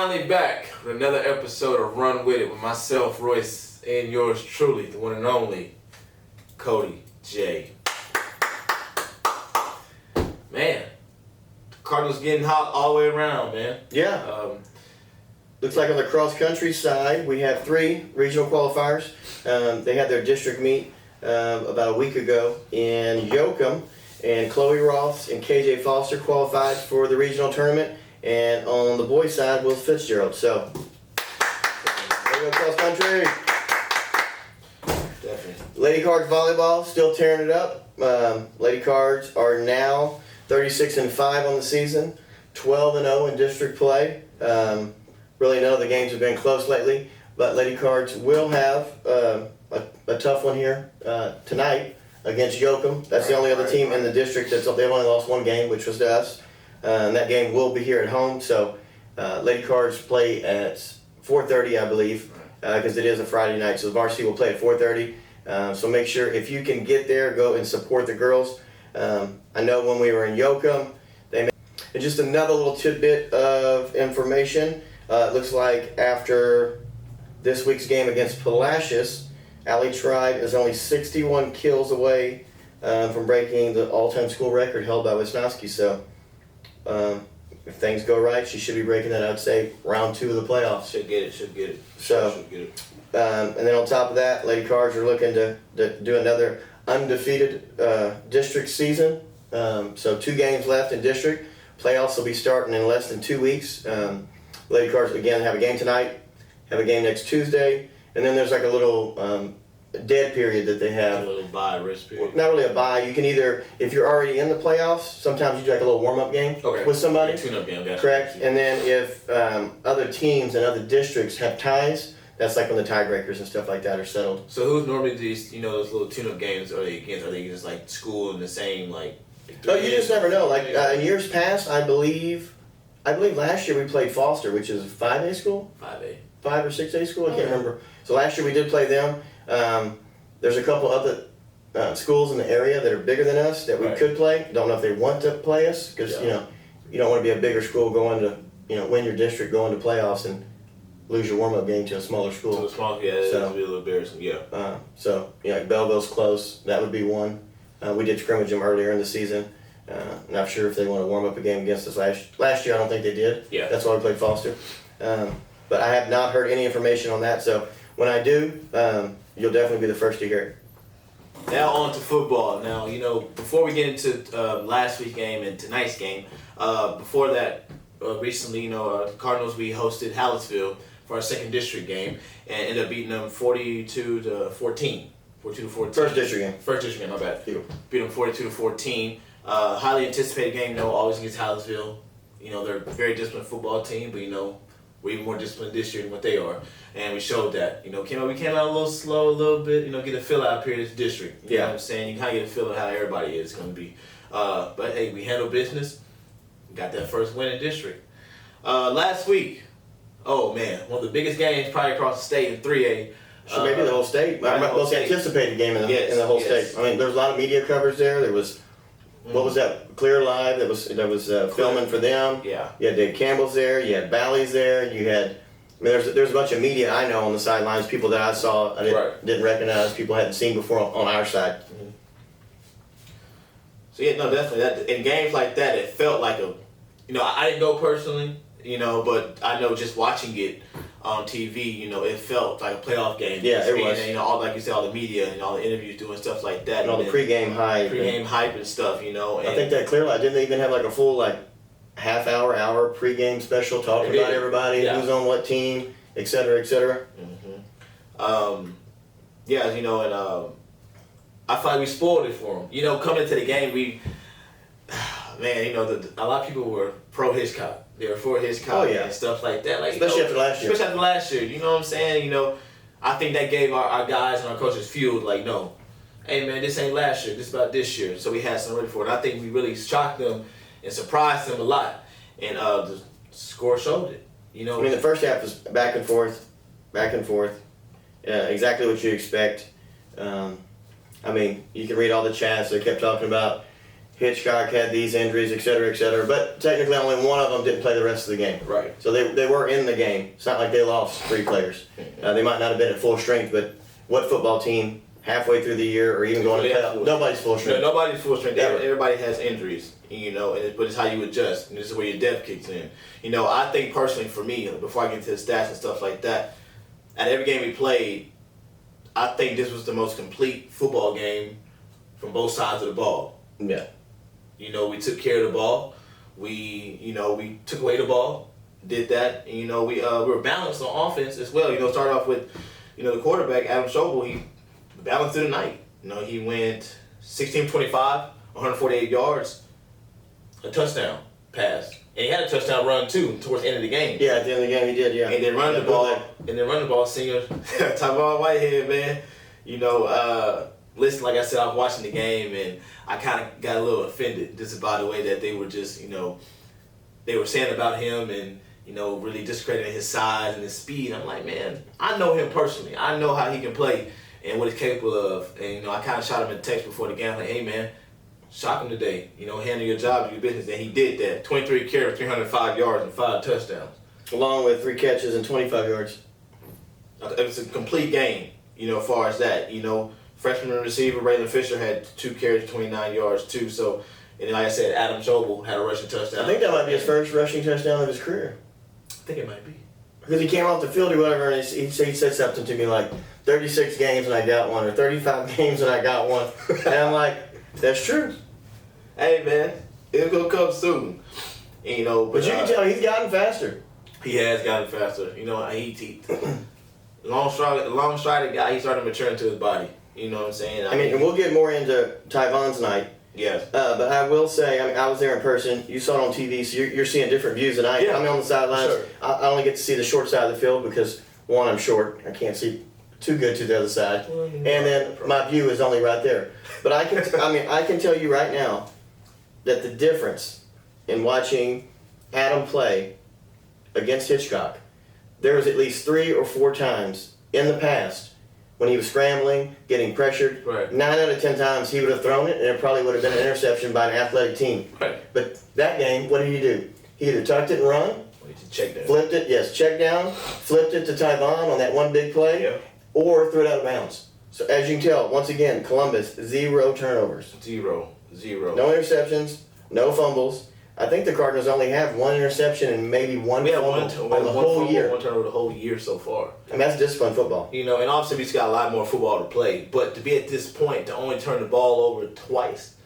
finally back with another episode of Run With It with myself, Royce, and yours truly, the one and only, Cody J. Man, the Cardinals getting hot all the way around, man. Yeah. Looks like on the cross-country side, we have 3 regional qualifiers. They had their district meet about a week ago in Yoakum, and Chloe Roths and KJ Foster qualified for the regional tournament. And on the boys' side, Will Fitzgerald. So, there you go, cross-country. Definitely. Lady Cards volleyball, still tearing it up. Lady Cards are now 36-5 on the season, 12-0 in district play. Really none of the games have been close lately, but Lady Cards will have a tough one here tonight against Yoakum. That's the only other team in the district they've only lost 1 game, which was to us. And that game will be here at home. So Lady Cards play at 4:30, I believe, because it is a Friday night. So the varsity will play at 4:30. So make sure if you can get there, go and support the girls. I know when we were in Yoakum, and just another little tidbit of information. It looks like after this week's game against Palacios, Alley Tribe is only 61 kills away from breaking the all-time school record held by Wisnowski. So if things go right, she should be breaking that, I'd say, round 2 of the playoffs. Should get it. So, should get it. And then on top of that, Lady Cards are looking to do another undefeated district season. So 2 games left in district. Playoffs will be starting in less than 2 weeks. Lady Cards, again, have a game tonight, have a game next Tuesday, and then there's like a little dead period that they have. A little bye, rest period. Not really a bye. You can either, if you're already in the playoffs, sometimes you do like a little warm-up game with somebody. Tune-up game, gotcha. Correct. And then if other teams and other districts have ties, that's like when the tiebreakers and stuff like that are settled. So who's normally these, those little tune-up games are they against? Are they just like school in the same like? Oh, you just never know. Like in years past, I believe last year we played Foster, which is a 5A school. 5A. 5 or 6A school. I can't remember. So last year we did play them. There's a couple other schools in the area that are bigger than us that we could play. Don't know if they want to play us because you don't want to be a bigger school going to win your district, going to playoffs and lose your warm-up game to a smaller school. To a small, that would be a little embarrassing. Yeah. So Belleville's close. That would be one. We did scrimmage them earlier in the season. Not sure if they want to warm up a game against us last year. I don't think they did. Yeah. That's why we played Foster. But I have not heard any information on that. So when I do, you'll definitely be the first to hear it. Now on to football. Now, before we get into last week's game and tonight's game, before that, recently, Cardinals, we hosted Hallettsville for our second district game and ended up beating them 42-14. 42-14. First district game. First district game, my bad. Yeah. Beat them 42-14. Highly anticipated game, always against Hallettsville. They're a very disciplined football team, but we're even more disciplined this year than what they are. And we showed that. We came out a little slow a little bit, get a feel out here in this district. You know what I'm saying? You kind of get a feel of how everybody is going to be. But hey, we handled business. We got that first win in district. Last week, oh man, one of the biggest games probably across the state in 3A. So maybe the whole state. My most anticipated game in the whole state. I mean, there was a lot of media coverage there. There was, what was that? Clear Live that was filming for them. Yeah. You had Dave Campbell's there. You had Bally's there. You had, there's a bunch of media I know on the sidelines. People that I saw I didn't recognize. People I hadn't seen before on our side. Mm-hmm. So yeah, no, definitely that in games like that, it felt like I didn't go personally, but I know just watching it on TV, it felt like a playoff game. Yeah, it was. And, all like you said, all the media and all the interviews doing stuff like that. And all the pregame hype. Pregame hype and stuff, And I think that Clear Light, didn't they even have like a full half hour pregame special talking about everybody, who's on what team, et cetera, et cetera. Mm-hmm. And I feel like we spoiled it for them. Coming into the game, a lot of people were pro Hitchcock. They were for Hitchcock and stuff like that. Especially after last year. Especially after last year. You know what I'm saying? I think that gave our guys and our coaches fuel. No, hey man, this ain't last year. This is about this year. So we had something ready for it. And I think we really shocked them and surprised them a lot. And the score showed it. The first half was back and forth. Exactly what you expect. You can read all the chats. They kept talking about Hitchcock had these injuries, et cetera, et cetera. But technically, only one of them didn't play the rest of the game. Right. So they were in the game. It's not like they lost 3 players. They might not have been at full strength, but what football team halfway through the year or even going to playoff? Nobody's full strength. No, nobody's full strength. Ever. Everybody has injuries, but it's how you adjust. And this is where your depth kicks in. I think personally for me, before I get into the stats and stuff like that, at every game we played, I think this was the most complete football game from both sides of the ball. Yeah. We took care of the ball. We took away the ball, did that. And, we were balanced on offense as well. Started off with, the quarterback, Adam Schobel, he balanced through the night. He went 16-25, 148 yards, a touchdown pass. And he had a touchdown run, too, towards the end of the game. Yeah, at the end of the game he did, yeah. And then run the ball, senior, Tavon Whitehead, man. Listen, like I said, I was watching the game, and I kind of got a little offended just by the way that they were just, they were saying about him and, really discrediting his size and his speed. I'm like, man, I know him personally. I know how he can play and what he's capable of. And, I kind of shot him a text before the game, like, hey, man, shock him today. Handle your job, do your business. And he did that. 23 carries, 305 yards, and 5 touchdowns. Along with 3 catches and 25 yards. It was a complete game, as far as that. Freshman receiver Raylan Fisher had 2 carries, 29 yards too. So, and like I said, Adam Schobel had a rushing touchdown. I think that might be his first rushing touchdown of his career. I think it might be. Because he came off the field or whatever, and he said something to me like, 36 games and I got one, or 35 games and I got one. And I'm like, that's true. Hey, man, it's going to come soon. And, but you can tell he's gotten faster. He has gotten faster. He long strided guy, he started maturing to his body. You know what I'm saying? I mean, and we'll get more into Tyvon's night. Yes. But I will say, I was there in person. You saw it on TV, so you're seeing different views than I am. Yeah. I'm on the sidelines. Sure. I only get to see the short side of the field because, one, I'm short. I can't see too good to the other side. And then my view is only right there. But I can tell you right now that the difference in watching Adam play against Hitchcock, there was at least 3 or 4 times in the past when he was scrambling, getting pressured. Right. 9 out of 10 times he would have thrown it, and it probably would have been an interception by an athletic team. Right. But that game, what did he do? He either tucked it and run, check down. flipped it, check down, flipped it to Tyvon on that one big play, or threw it out of bounds. So as you can tell, once again, Columbus, 0 turnovers. 0. No interceptions, no fumbles. I think the Cardinals only have 1 interception and maybe 1 fumble on the whole year. 1 turnover the whole year so far. And that's disciplined football. And obviously we just got a lot more football to play. But to be at this point, to only turn the ball over twice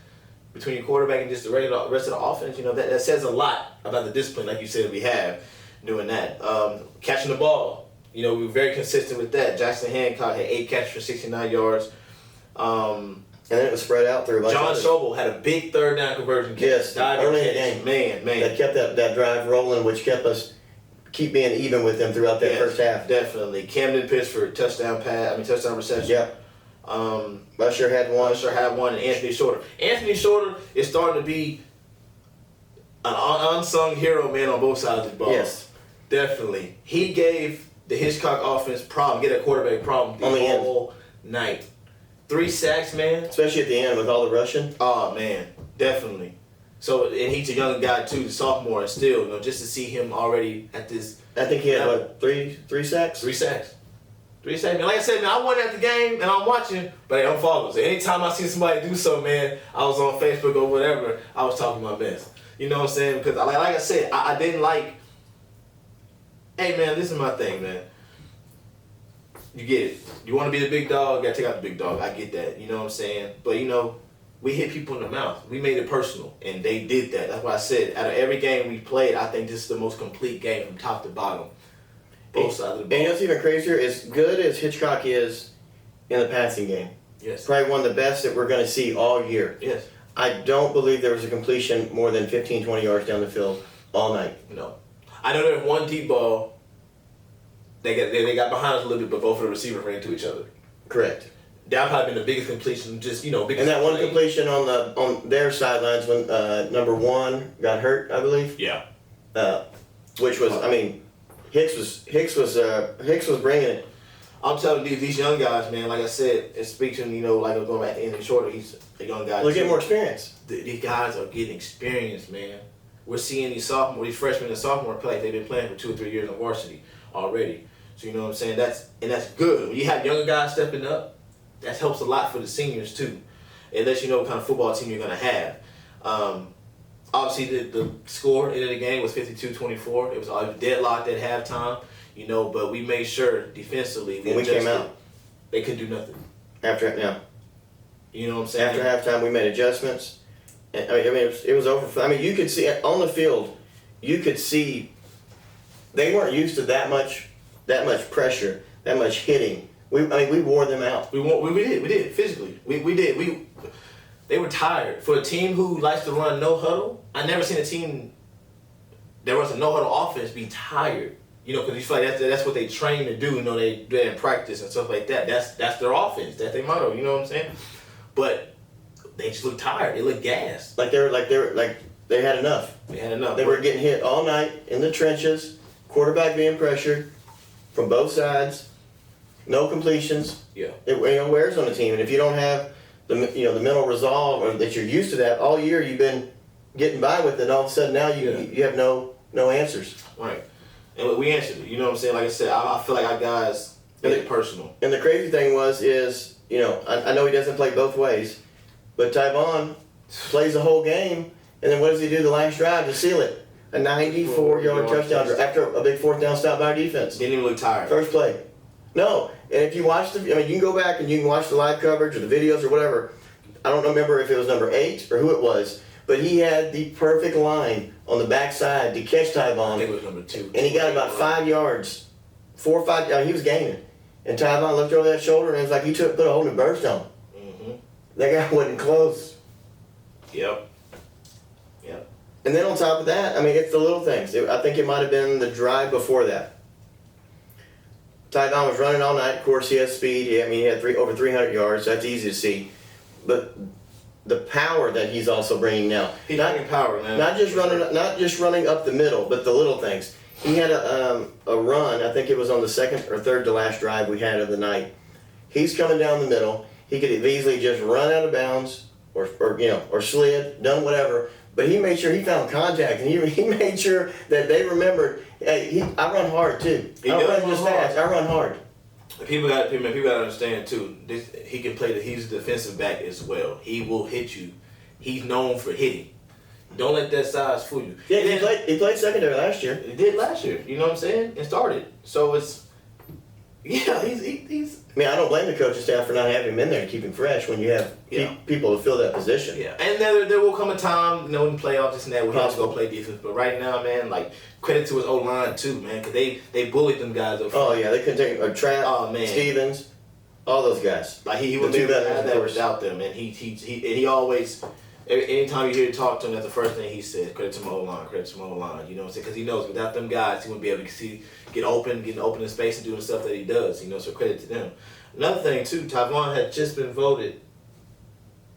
between your quarterback and just the rest of the offense, that says a lot about the discipline, like you said, we have doing that. Catching the ball, we were very consistent with that. Jackson Hancock had 8 catches for 69 yards. And then it was spread out through a bunch John of Schobel had a big 3rd down conversion catch. Yes, early in the game. Man. That kept that drive rolling, which keep being even with them throughout that first half. Definitely. Camden Pittsford, touchdown reception. Yep. Usher had one. And Anthony Shorter. Anthony Shorter is starting to be an unsung hero, man, on both sides of the ball. Yes. Definitely. He gave the Hitchcock offense get a quarterback problem the whole night. 3 sacks, man. Especially at the end with all the rushing. Oh, man. Definitely. So, and he's a young guy, too, the sophomore, and still, just to see him already at this. I think he had, 3 sacks? 3 sacks. 3 sacks. Man, like I said, man, I wasn't at the game, and I'm watching, but I'm following. So anytime I see somebody do something, man, I was on Facebook or whatever, I was talking my best. You know what I'm saying? Because, like I said, I didn't like, hey, man, this is my thing, man. You get it. You want to be the big dog, you got to take out the big dog. I get that. You know what I'm saying? But, we hit people in the mouth. We made it personal, and they did that. That's why I said, out of every game we played, I think this is the most complete game from top to bottom. Both sides of the ball. And what's even crazier, as good as Hitchcock is in the passing game, yes, probably one of the best that we're going to see all year. Yes. I don't believe there was a completion more than 15, 20 yards down the field all night. No. I know there's one deep ball. They got behind us a little bit, but both of the receivers ran into each other. Correct. That probably been the biggest completion, biggest. And that one completion on their sidelines when number 1 got hurt, I believe. Yeah. Which was, Hicks was bringing it. I'm telling you, these young guys, man, like I said, and speaking, like I'm going back to Anthony Shorter, he's a young guy. They're getting more experience. These guys are getting experience, man. We're seeing these freshmen and sophomore play like they've been playing for 2 or 3 years on varsity already. So you know what I'm saying? That's good. When you have younger guys stepping up, that helps a lot for the seniors too. It lets you know what kind of football team you're gonna have. Obviously, the score in the game was 52-24. It was all deadlocked at halftime, but we made sure defensively when we came out, they could do nothing. You know what I'm saying? After halftime, we made adjustments. And, it was over. You could see on the field, you could see they weren't used to that much pressure, that much hitting. We wore them out. We did physically. We did. They were tired. For a team who likes to run no huddle, I never seen a team that runs a no huddle offense be tired. Because you feel like that's what they train to do. They in practice and stuff like that. That's their offense. That's their motto. You know what I'm saying? But they just look tired. They look gassed. Like they had enough. They had enough. They were getting hit all night in the trenches. Quarterback being pressured from both sides. No completions. Yeah. It wears on the team, and if you don't have the mental resolve or that you're used to that all year, you've been getting by with it. All of a sudden now you have no answers. Right. And we answered it. You know what I'm saying? Like I said, I feel like our guys made it personal. And the crazy thing is I know he doesn't play both ways, but Tyvon plays the whole game, and then what does he do the last drive to seal it? A 94-yard touchdown after a big fourth down stop by our defense. Didn't even look tired. First play. No, and if you watch you can go back and you can watch the live coverage or the videos or whatever. I don't remember if it was number 8 or who it was, but he had the perfect line on the backside to catch Tyvon. I think it was number 2. And he got about 5 yards, 4 or 5. He was gaining, and Tyvon looked over that shoulder and it was like he put a whole new burst on. Mm-hmm. That guy wasn't close. Yep. And then on top of that, it's the little things. I think it might have been the drive before that. Tyvon was running all night. Of course, he has speed. He had over 300 yards. So that's easy to see. But the power that he's also bringing now. He's bringing power, man. Not just running up the middle, but the little things. He had a run. I think it was on the second or third to last drive we had of the night. He's coming down the middle. He could have easily just run out of bounds or slid, done whatever. But he made sure he found contact, and he made sure that they remembered. Hey, I run hard too. I don't run just fast. I run hard. People got to understand too. He can play. He's a defensive back as well. He will hit you. He's known for hitting. Don't let that size fool you. Yeah, he played secondary last year. He did last year. You know what I'm saying? And started. So it's he's. I don't blame the coaching staff for not having him in there to keep him fresh when you have people to fill that position. Yeah, and there will come a time, in playoffs, this and that, where he has to go play defense. But right now, man, credit to his O-line too, man, because they bullied them guys up front. Oh yeah, they couldn't take Stevens, all those guys. He would be able to have that without them, and he always. Anytime you hear him talk to him, that's the first thing he says. Credit to my O-line, credit to my O-line. You know what I'm saying? Because he knows without them guys, he wouldn't be able to get open in space and do the stuff that he does. So credit to them. Another thing too, Tyvon had just been voted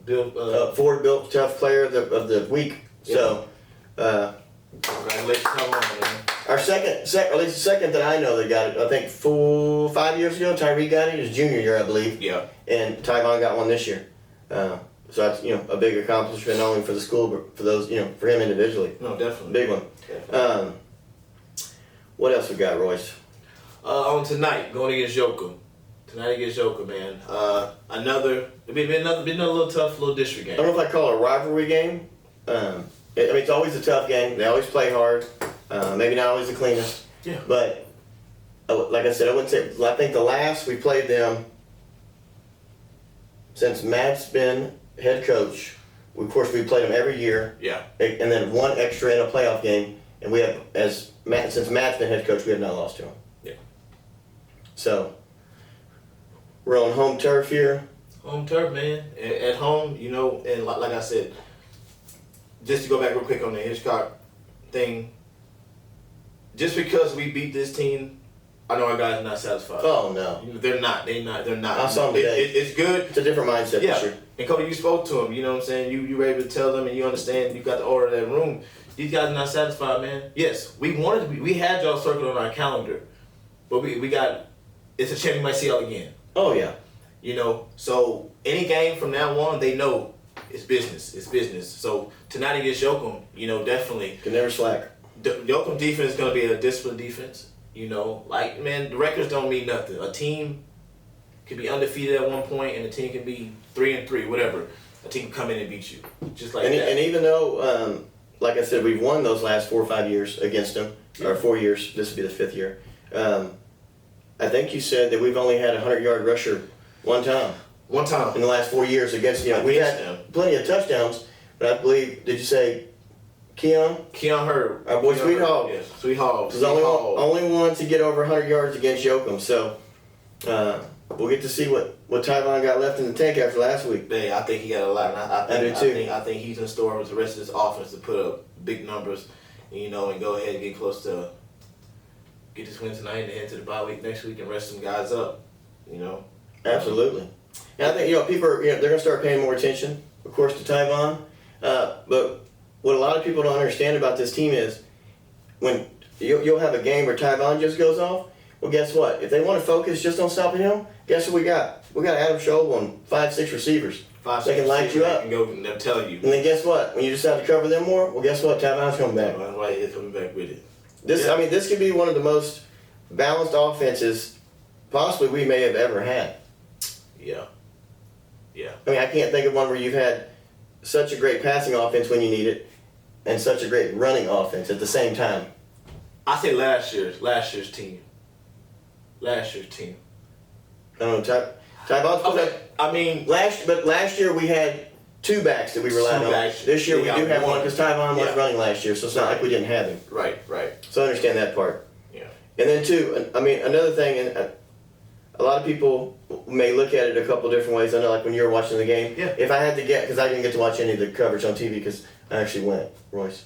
Ford Built Tough Player of the Week. Yeah. So, congratulations, Tyvon, man. Our at least the second that I know that got it, I think 5 years ago, Tyree got it. It was junior year, I believe. Yeah. And Tyvon got one this year. So that's a big accomplishment not only for the school but for those for him individually. No, definitely. Big one. Definitely. What else we got, Royce? On tonight, going against Yoka. Tonight against Yoka, man. It'll be another little tough little district game. I don't know if I call it a rivalry game. It's always a tough game. They always play hard. Maybe not always the cleanest. Yeah. But like I said, I wouldn't say. I think the last we played them since Matt's been head coach. Of course, we played them every year. Yeah. And then one extra in a playoff game, and we have since Matt's been head coach, we have not lost to him. Yeah. So we're on home turf here. Home turf, man. At home, and like I said, just to go back real quick on the Hitchcock thing, just because we beat this team, I know our guys are not satisfied. Oh, no. They're not. They're not. I saw them today. It's good. It's a different mindset this year. And Cody, you spoke to them, you know what I'm saying? You were able to tell them and you understand, you got the order of that room. These guys are not satisfied, man. Yes, we had y'all circled on our calendar, but we got it's a chance we might see y'all again. Oh yeah. You know, so any game from now on, they know it's business. It's business. So tonight against Yoakum, you know, definitely. Can never slack. The Yoakum defense is going to be a disciplined defense. You know, like, man, the records don't mean nothing. A team could be undefeated at one point, and a team can be 3-3, whatever. A team can come in and beat you, just like that. And even though, like I said, we've won those last 4 or 5 years against them, or 4 years. This will be the 5th year. I think you said that we've only had a 100-yard rusher one time. One time. In the last 4 years against, we had plenty of touchdowns, but I believe, did you say Keon Hurd. Our boy Sweet Hog. Yes, Sweet Hog. Was only one to get over 100 yards against Yoakum. So we'll get to see what Tyvon got left in the tank after last week. Man, I think he got a lot. And I do too. I think he's in store with the rest of this offense to put up big numbers, you know, and go ahead and get close to get this win tonight and head to the bye week next week and rest some guys up, you know. Absolutely. And I think, you know, people are, they're going to start paying more attention, of course, to Tyvon. But what a lot of people don't understand about this team is when you'll have a game where Tyvon just goes off, well, guess what? If they want to focus just on stopping him, guess what we got? We got Adam Scholl on 5-6 receivers. They can light you up. And go, and they'll tell you. And then guess what? When you decide to cover them more, well, guess what? Tyvon's coming back. That's why he's coming back with it. This could be one of the most balanced offenses possibly we may have ever had. Yeah. Yeah. I mean, I can't think of one where you've had such a great passing offense when you need it and such a great running offense at the same time. I say last year's team. Last year's team. I don't know, Tyvon's Okay. I mean, last year we had 2 backs that we relied on. This year we do have one because Tyvon was running last year, so it's not like we didn't have him. Right. So I understand that part. Yeah. And then too, I mean, another thing, and a lot of people may look at it a couple different ways. I know, like when you were watching the game. Yeah. If I had to get, because I didn't get to watch any of the coverage on TV because I actually went, Royce.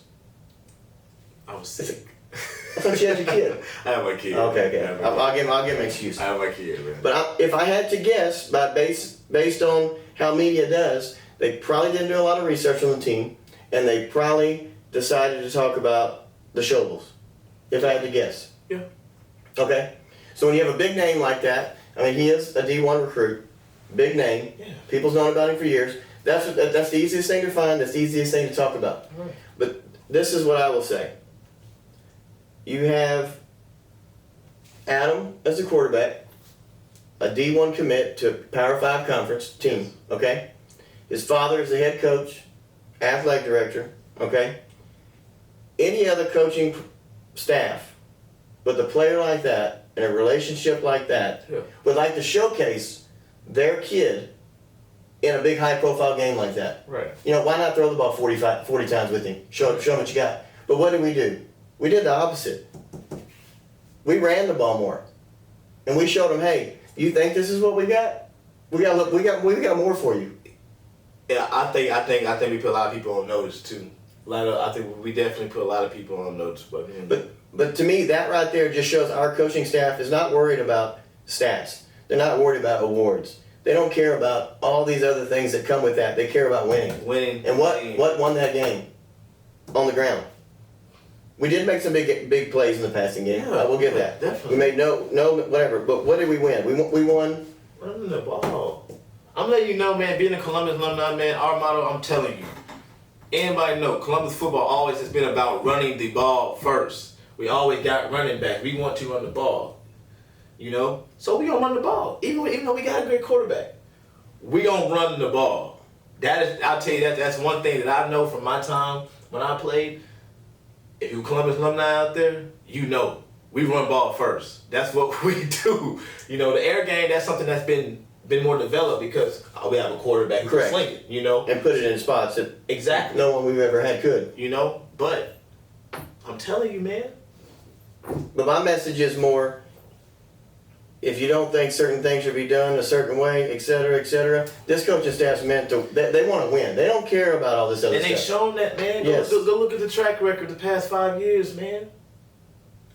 I was sick. I thought you had your kid. I have my kid. Okay. I'll give him an excuse. I have my kid, man. But if I had to guess, based on how media does, they probably didn't do a lot of research on the team, and they probably decided to talk about the Showables. If I had to guess. Yeah. Okay. So when you have a big name like that, I mean, he is a D1 recruit, big name. Yeah. People's known about him for years. That's the easiest thing to find. That's the easiest thing to talk about. Right. But this is what I will say. You have Adam as the quarterback, a D1 commit to Power 5 conference team, okay? His father is the head coach, athletic director, okay? Any other coaching staff with a player like that and a relationship like that would like to showcase their kid in a big high-profile game like that. Right. You know, why not throw the ball 40 times with him? Show him what you got. But what did we do? We did the opposite. We ran the ball more, and we showed them, hey, you think this is what we got? We got more for you. Yeah, I think we put a lot of people on notice too. I think we definitely put a lot of people on notice. But to me, that right there just shows our coaching staff is not worried about stats. They're not worried about awards. They don't care about all these other things that come with that. They care about winning. Winning. And what won that game? On the ground. We did make some big plays in the passing game. Yeah, I will give that. Definitely. We made no whatever. But what did we win? We won. Running the ball. I'm letting you know, man. Being a Columbus alumni, man, our motto. I'm telling you. Anybody know Columbus football always has been about running the ball first. We always got running back. We want to run the ball. You know, so we gonna run the ball. Even though we got a great quarterback, we gonna run the ball. I'll tell you that's one thing that I know from my time when I played. If you're Columbus alumni out there, you know we run ball first. That's what we do. You know, the air game, that's something that's been more developed because we have a quarterback who can sling it, you know. And put it in spots that exactly no one we've ever had could. You know, but I'm telling you, man. But my message is more, if you don't think certain things should be done a certain way, et cetera, this coaching staff's meant to, they want to win. They don't care about all this other stuff. And they've shown that, man. Yes. Go look at the track record the past 5 years, man.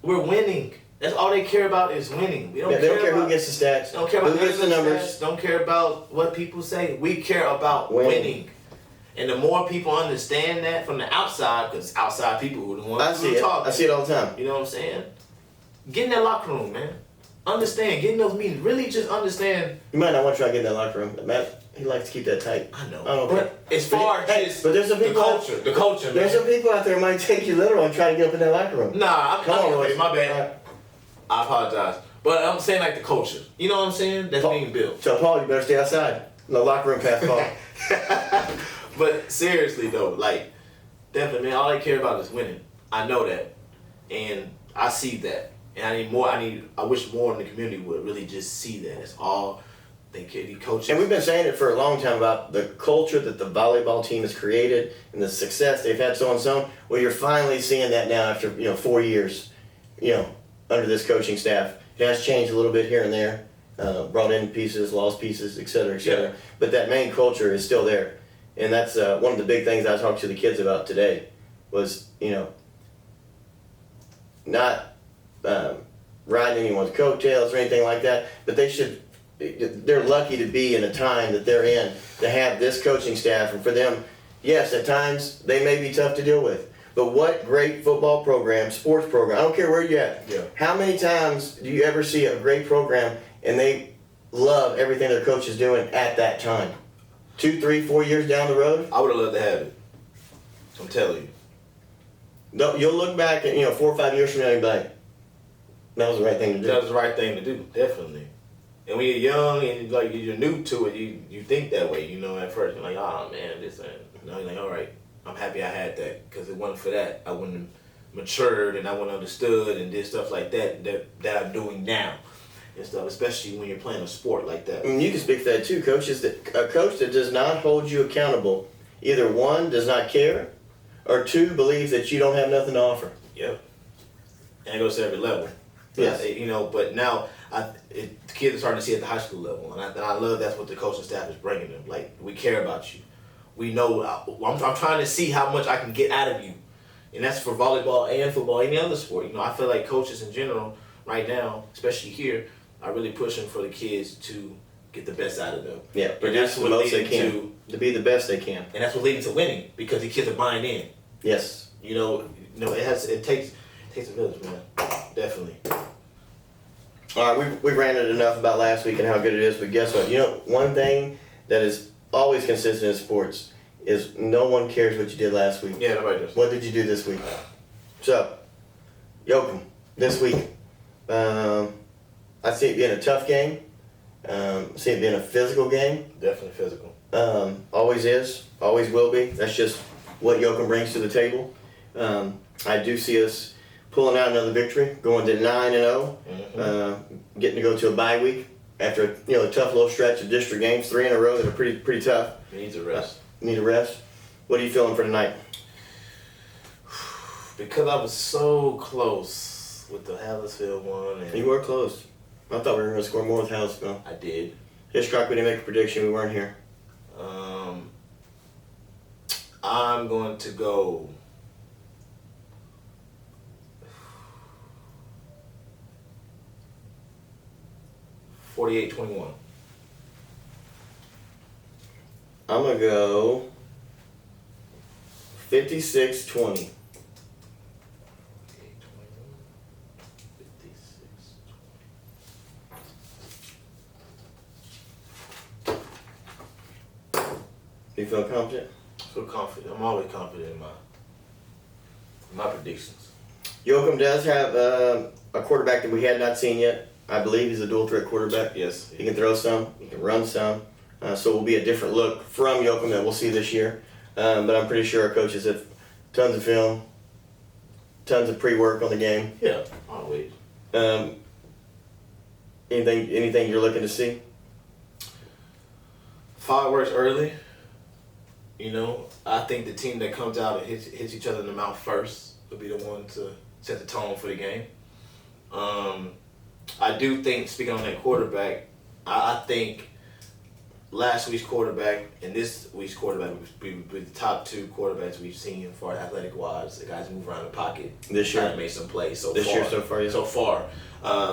We're winning. That's all they care about is winning. They don't care who gets the stats, don't care about who gets the numbers. Stats, don't care about what people say. We care about winning. And the more people understand that from the outside, because outside people who are the ones who talk. I see it all the time. You know what I'm saying? Get in that locker room, man. understand, get in those meetings, really just understand. You might not want to try to get in that locker room. Matt, he likes to keep that tight. I know. Okay. But as far as but there's some the people culture, there's man. some people out there who might take you literal and try to get up in that locker room. Nah, Come on, okay, Royce. my bad. I apologize. But I'm saying like the culture. You know what I'm saying? That's being built. So Paul, you better stay outside. No locker room past Paul. But seriously though, like definitely, man, all I care about is winning. I know that, and I see that, and I need more. I wish more in the community would really just see that. It's all they care. The coaches. And we've been saying it for a long time about the culture that the volleyball team has created and the success they've had, so on and so on. Well, you're finally seeing that now after 4 years, under this coaching staff. It has changed a little bit here and there, brought in pieces, lost pieces, et cetera, et cetera. Yeah. But that main culture is still there, and that's one of the big things I talked to the kids about today. Was not riding anyone's coattails or anything like that, but they're lucky to be in a time that they're in to have this coaching staff, and for them, yes, at times they may be tough to deal with, but what great football program, sports program, I don't care where you're at. Yeah. How many times do you ever see a great program and they love everything their coach is doing at that time? 2, 3, 4 years down the road? I would have loved to have it. I'm telling you. You'll look back at 4 or 5 years from now and be like, that was the right thing to do. That was the right thing to do, definitely. And when you're young and like you're new to it, you think that way. At first you're like, oh man, this ain't. You're like, all right, I'm happy I had that, because it wasn't for that, I wouldn't have matured and I wouldn't have understood and did stuff like that I'm doing now and stuff. Especially when you're playing a sport like that. You can speak to that too, coaches. A coach that does not hold you accountable, either one, does not care, or two, believes that you don't have nothing to offer. Yep. And it goes to every level. Yes. But now the kids are starting to see at the high school level, and I love that's what the coaching staff is bringing them. Like, we care about you. We know. I'm trying to see how much I can get out of you, and that's for volleyball and football, any other sport. I feel like coaches in general right now, especially here, are really pushing for the kids to get the best out of them. Yeah, and produce that's the what most they leading can to be the best they can. and that's what leading to winning, because the kids are buying in. Yes. It takes a village, man. Definitely. All right, we ranted enough about last week and how good it is, but guess what? One thing that is always consistent in sports is no one cares what you did last week. Yeah, nobody does. What did you do this week? So, Yoakum, this week, I see it being a tough game. I see it being a physical game. Definitely physical. Always is, always will be. That's just what Yoakum brings to the table. I do see us pulling out another victory, going to 9-0, getting to go to a bye week after a tough little stretch of district games, 3 in a row that are pretty tough. Needs a rest. Need a rest. What are you feeling for tonight? Because I was so close with the Hallisville one, and You were close. I thought we were going to score more with Hallisville. I did. Hitchcock, we didn't make a prediction. We weren't here. I'm going to go 48-21. I'm going to go 56-20. 56-20. You feel confident? I feel confident. I'm always confident in my predictions. Yoakum does have a quarterback that we had not seen yet. I believe he's a dual threat quarterback. Yes. He can throw some, he can run some. So it will be a different look from Yoakum that we'll see this year. But I'm pretty sure our coaches have tons of film, tons of pre-work on the game. Yeah, always. Anything you're looking to see? Fireworks early. I think the team that comes out and hits each other in the mouth first will be the one to set the tone for the game. I do think, speaking on that quarterback, I think last week's quarterback and this week's quarterback will be the top two quarterbacks we've seen for athletic-wise. The guys move around the pocket. This year? Trying to make some plays so This far. year so far, yeah. So far.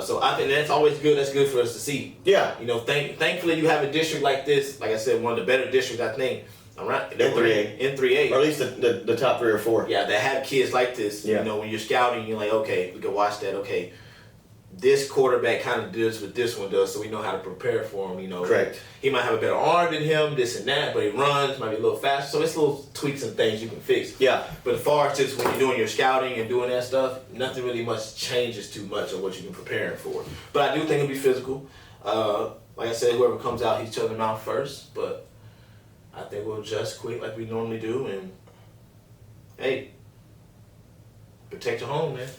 So I think that's always good. That's good for us to see. Yeah. Thankfully you have a district like this. Like I said, one of the better districts, I think. Around In 3A. In 3A. Or at least the top 3 or 4. Yeah, that have kids like this. Yeah. When you're scouting, you're like, okay, we can watch that. Okay, this quarterback kind of does what this one does, so we know how to prepare for him. You know, Correct. He might have a better arm than him, this and that, but he runs, might be a little faster. So it's little tweaks and things you can fix. Yeah. But as far as just when you're doing your scouting and doing that stuff, nothing really much changes too much of what you've been preparing for. But I do think it'll be physical. Like I said, whoever comes out, he's chugging them out first. But I think we'll adjust quick like we normally do. And, hey, protect your home, man.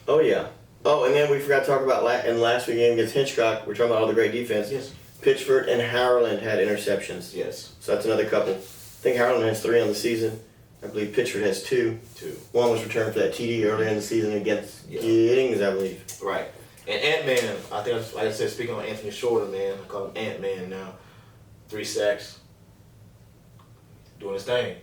Oh, yeah. Oh, and then we forgot to talk about in last week game against Hitchcock. We're talking about all the great defense. Yes. Pittsford and Howard had interceptions. Yes. So that's another couple. I think Howard has 3 on the season. I believe Pittsford has 2. 2. One was returned for that TD earlier in the season against Giddings, I believe. Right. And Ant-Man, I think, like I said, speaking on Anthony Shorter, man, I call him Ant-Man now. 3 sacks. Doing his thing.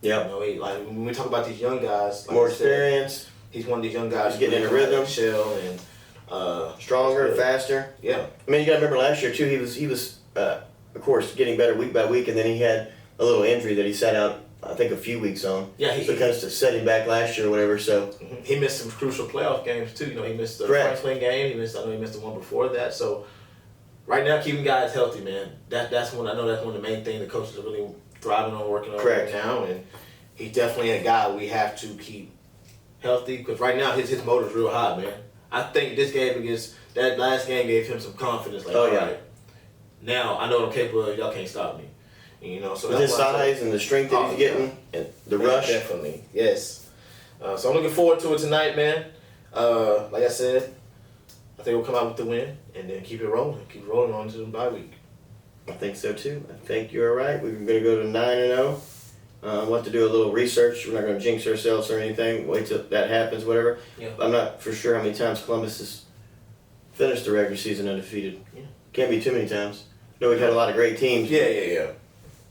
Yeah. You know, when we talk about these young guys, like more I said, experience. He's one of these young guys. He's getting in a rhythm. Shell and stronger, faster. Yeah. I mean, you got to remember last year too. He was of course getting better week by week, and then he had a little injury that he sat out. I think a few weeks on. Yeah. So kind of set him back last year or whatever. So he missed some crucial playoff games too. You know, he missed the Correct. Franklin game. I know he missed the one before that. So right now, keeping guys healthy, man. That's one of the main things the coaches are really thriving on, working on Correct. right now. And he's definitely a guy we have to keep healthy, because right now his motor's real high, man. I think this game against that last game gave him some confidence. Like, all right, now I know what I'm capable of. Y'all can't stop me. You know, so with his size and the strength that he's getting and the rush, definitely, yes. So I'm looking forward to it tonight, man. Like I said, I think we'll come out with the win and then keep rolling on to the bye week. I think so too. I think you're right. We're going to go to 9-0. We'll have to do a little research. We're not going to jinx ourselves or anything. Wait till that happens, whatever. Yeah. I'm not for sure how many times Columbus has finished the regular season undefeated. Yeah. Can't be too many times. No, we've had a lot of great teams. Yeah.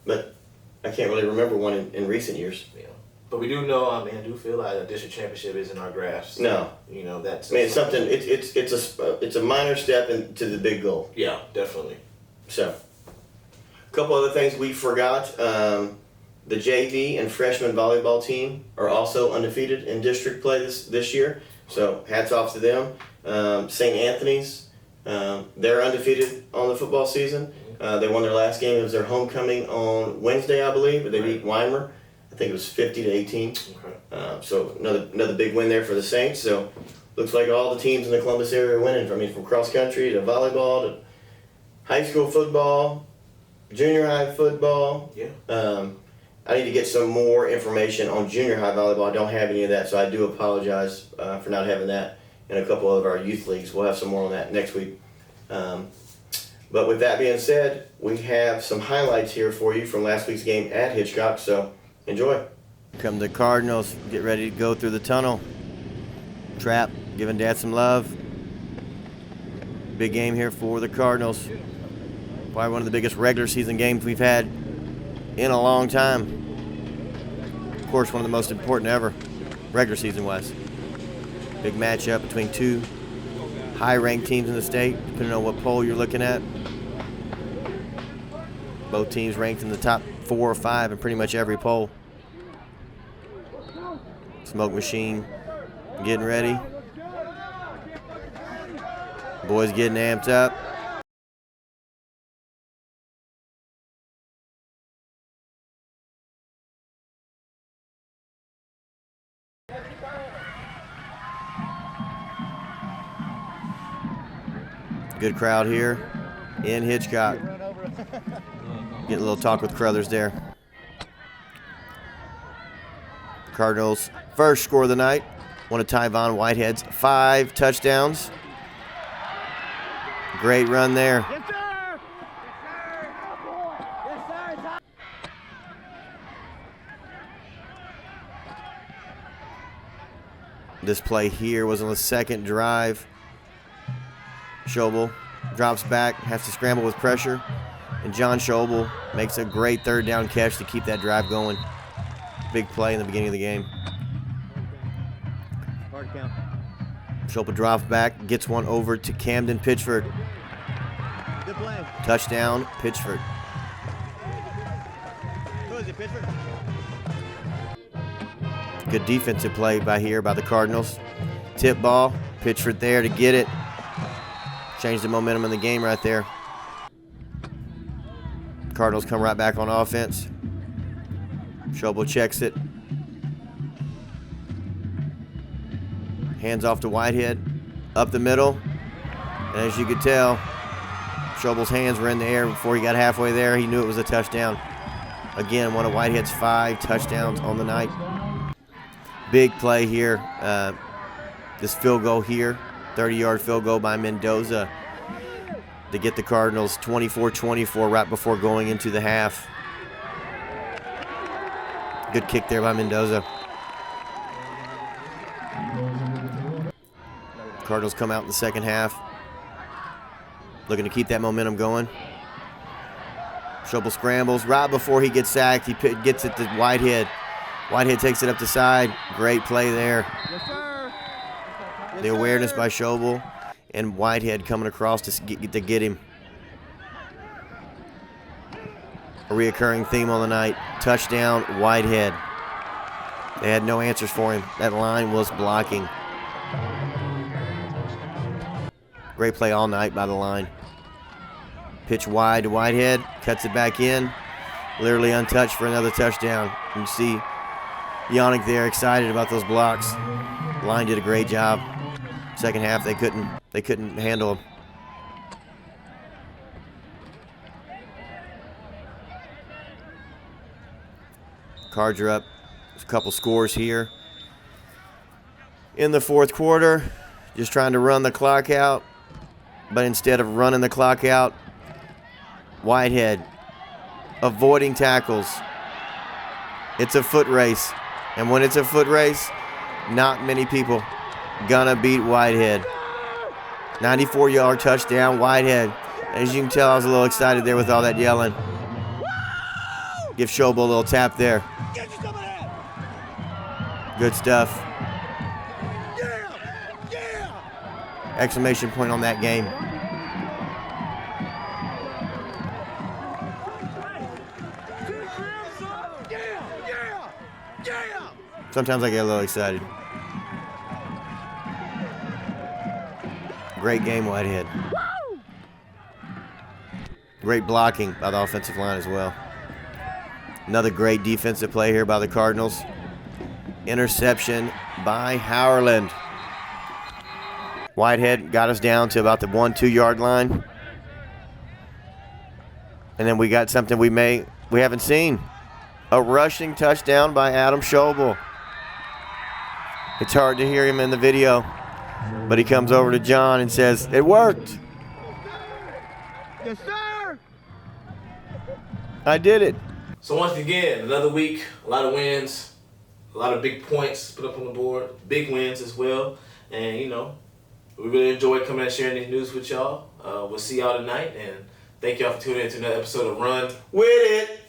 But I can't really remember one in recent years. Yeah. But we do know, I do feel like a district championship is in our grasp. No. You know, that's... I mean, it's something. It's a minor step into the big goal. Yeah, definitely. So, a couple other things we forgot. The JV and freshman volleyball team are also undefeated in district play this year. So hats off to them. St. Anthony's, they're undefeated on the football season. They won their last game. It was their homecoming on Wednesday, I believe, but they beat Weimer. I think it was 50-18. Okay. So another big win there for the Saints. So looks like all the teams in the Columbus area are winning. From cross country to volleyball to high school football, junior high football. Yeah. I need to get some more information on junior high volleyball. I don't have any of that, so I do apologize for not having that in a couple of our youth leagues. We'll have some more on that next week. But with that being said, we have some highlights here for you from last week's game at Hitchcock, so enjoy. Come the Cardinals, get ready to go through the tunnel. Trap, giving Dad some love. Big game here for the Cardinals. Probably one of the biggest regular season games we've had in a long time. Of course, one of the most important ever, regular season wise. Big matchup between two high-ranked teams in the state, depending on what poll you're looking at. Both teams ranked in the top 4 or 5 in pretty much every poll. Smoke machine getting ready. Boys getting amped up. Good crowd here in Hitchcock. Getting a little talk with Crothers there. Cardinals' first score of the night. One of Tyvon Whitehead's 5 touchdowns. Great run there. Yes, sir. Yes, sir. This play here was on the second drive. Schobel drops back, has to scramble with pressure, and John Schobel makes a great third down catch to keep that drive going. Big play in the beginning of the game. Hard count. Schobel drops back, gets one over to Camden Pitchford. Good play. Touchdown, Pitchford. Who is it, Pittsburgh? Good defensive play by the Cardinals. Tip ball, Pitchford there to get it. Changed the momentum in the game right there. Cardinals come right back on offense. Schobel checks it. Hands off to Whitehead. Up the middle. And as you could tell, Schobel's hands were in the air before he got halfway there. He knew it was a touchdown. Again, one of Whitehead's 5 touchdowns on the night. Big play here. This field goal here. 30-yard field goal by Mendoza to get the Cardinals 24-24 right before going into the half. Good kick there by Mendoza. Cardinals come out in the second half, looking to keep that momentum going. Schobel scrambles right before he gets sacked. He gets it to Whitehead. Whitehead takes it up the side. Great play there. Yes, sir. Yes, The awareness sir. by Schobel and Whitehead coming across to get him. A reoccurring theme on the night. Touchdown, Whitehead. They had no answers for him. That line was blocking. Great play all night by the line. Pitch wide to Whitehead. Cuts it back in. Literally untouched for another touchdown. You see Yannick there excited about those blocks. Line did a great job. Second half they couldn't handle him. Cards are up. There's a couple scores here. In the fourth quarter, just trying to run the clock out. But instead of running the clock out, Whitehead avoiding tackles. It's a foot race. And when it's a foot race, not many people gonna beat Whitehead. 94-yard touchdown, Whitehead. As you can tell, I was a little excited there with all that yelling. Give Schobel a little tap there. Get you some of that. Good stuff. Yeah. Yeah. Exclamation point on that game. Yeah. Yeah. Yeah. Sometimes I get a little excited. Great game, Whitehead. Great blocking by the offensive line as well. Another great defensive play here by the Cardinals. Interception by Howland. Whitehead got us down to about the 1-2 yard line. And then we got something we haven't seen. A rushing touchdown by Adam Schobel. It's hard to hear him in the video, but he comes over to John and says, "It worked. Yes, sir. I did it." So once again, another week, a lot of wins, a lot of big points put up on the board, big wins as well. And, you know, we really enjoyed coming and sharing these news with y'all. We'll see y'all tonight, and thank y'all for tuning in to another episode of Run Wit It.